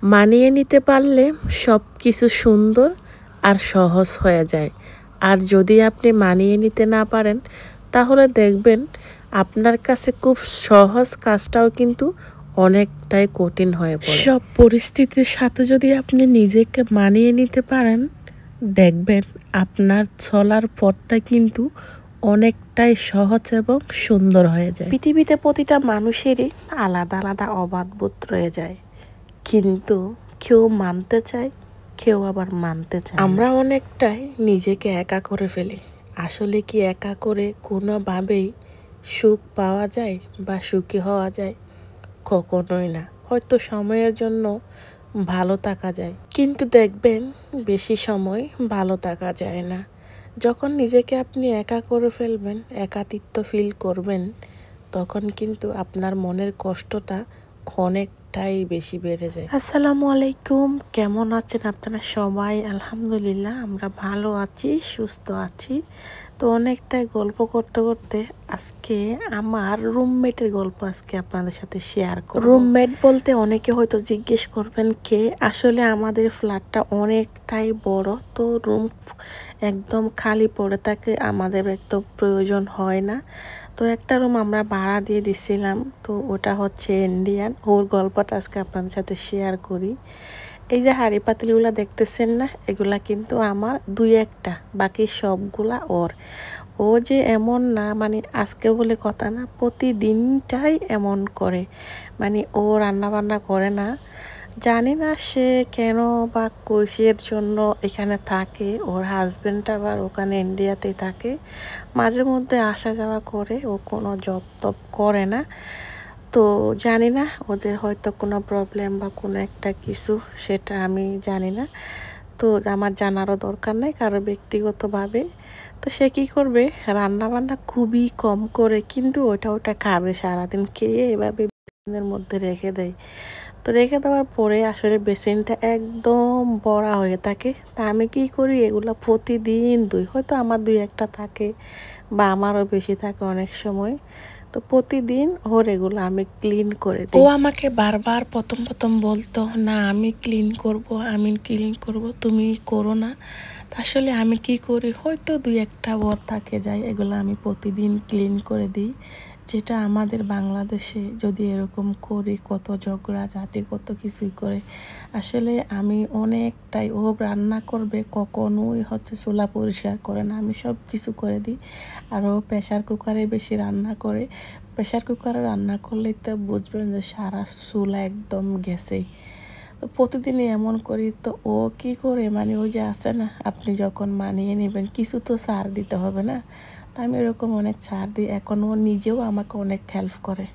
মানিয়ে নিতে পারলে সব কিছু সুন্দর আর সহজ হয়ে যায়। আর যদি আপনি মানিয়ে নিতে না পারেন তাহলে দেখবেন আপনার কাছে খুব সহজ কাজটাও কিন্তু অনেকটাই কঠিন হয়ে পড়ে। সব পরিস্থিতির সাথে যদি আপনি নিজেকে মানিয়ে নিতে পারেন দেখবেন আপনার চলার পথটা কিন্তু অনেকটাই সহজ এবং সুন্দর হয়ে যায়। পৃথিবীতে প্রতিটা মানুষেরই আলাদা আলাদা অবাধবোধ রয়ে যায়, কিন্তু কেউ মানতে চায়, কেউ আবার মানতে চায়। আমরা অনেকটাই নিজেকে একা করে ফেলি। আসলে কি একা করে কোনোভাবেই সুখ পাওয়া যায় বা সুখী হওয়া যায়? কখনোই না। হয়তো সময়ের জন্য ভালো থাকা যায়, কিন্তু দেখবেন বেশি সময় ভালো থাকা যায় না। যখন নিজেকে আপনি একা করে ফেলবেন, একাকিত্ব ফিল করবেন, তখন কিন্তু আপনার মনের কষ্টটা অনেকটাই বেশি বেড়ে যায়। আসসালামু আলাইকুম, কেমন আছেন আপনারা সবাই? আলহামদুলিল্লাহ আমরা ভালো আছি, সুস্থ আছি। তো অনেকটাই গল্প করতে করতে আজকে আমার রুমমেটের গল্প আজকে আপনাদের সাথে শেয়ার করব। রুমমেট বলতে অনেকে হয়তো জিজ্ঞেস করবেন কে। আসলে আমাদের ফ্ল্যাটটা অনেকটাই বড়, তো রুম একদম খালি পড়ে থাকে, আমাদের একদম প্রয়োজন হয় না। তো একটা রুম আমরা ভাড়া দিয়ে দিছিলাম, তো ওটা হচ্ছে ইন্ডিয়ান। ওর গল্পটা আজকে আপনাদের সাথে শেয়ার করি। এই যে হাঁড়ি পাতিলগুলা দেখতেছেন না, এগুলা কিন্তু আমার দুই একটা, বাকি সবগুলা ওর। ও যে এমন না, মানে আজকে বলে কথা না, প্রতিদিনটাই এমন করে। মানে ও রান্না বান্না করে না, জানি না সে কেন বা কৈশির জন্য এখানে থাকে। ওর হাজব্যান্ড আবার ওখানে ইন্ডিয়াতে থাকে, মাঝে মধ্যে আসা যাওয়া করে, ও কোনো জব টব করে না। তো জানি না ওদের হয়তো কোনো প্রবলেম বা কোনো একটা কিছু, সেটা আমি জানি না। তো আমার জানারও দরকার নাই কারো ব্যক্তিগতভাবে। তো সে কী করবে, রান্না বান্না খুবই কম করে, কিন্তু ওটা খাবে সারাদিন, খেয়ে এভাবে বেসিনের মধ্যে রেখে দেয়। তো রেখে দেওয়ার পরে আসলে বেসিনটা একদম বড়া হয়ে থাকে। তা আমি কী করি, এগুলো প্রতিদিন ধুই। হয়তো আমার দুই একটা থাকে বা আমারও বেশি থাকে অনেক সময়। তো প্রতিদিন ওর এগুলো আমি ক্লিন করে দিই। ও আমাকে বারবার প্রথম বলতো, না আমি ক্লিন করব, তুমি করো না। আসলে আমি কি করি, হয়তো দুই একটা বর থাকে যায়, এগুলো আমি প্রতিদিন ক্লিন করে দিই। যেটা আমাদের বাংলাদেশে যদি এরকম করি, কত ঝগড়াঝাটি, কত কিছুই করে। আসলে আমি অনেকটাই, ও রান্না করবে কখনোই হচ্ছে চুলা পরিষ্কার করে না, আমি সব কিছু করে দিই। আর ও প্রেশার কুকারে বেশি রান্না করে। প্রেশার কুকারে রান্না করলেই তো বুঝবেন যে সারা চুলা একদম গেছেই। তো প্রতিদিনই এমন করি। তো ও কি করে, মানে ওই যে আছে না, আপনি যখন মানিয়ে নেবেন কিছু তো ছাড় দিতে হবে না। তো আমি এরকম অনেক ছাড় দিই। এখন ও নিজেও আমাকে অনেক হেল্প করে।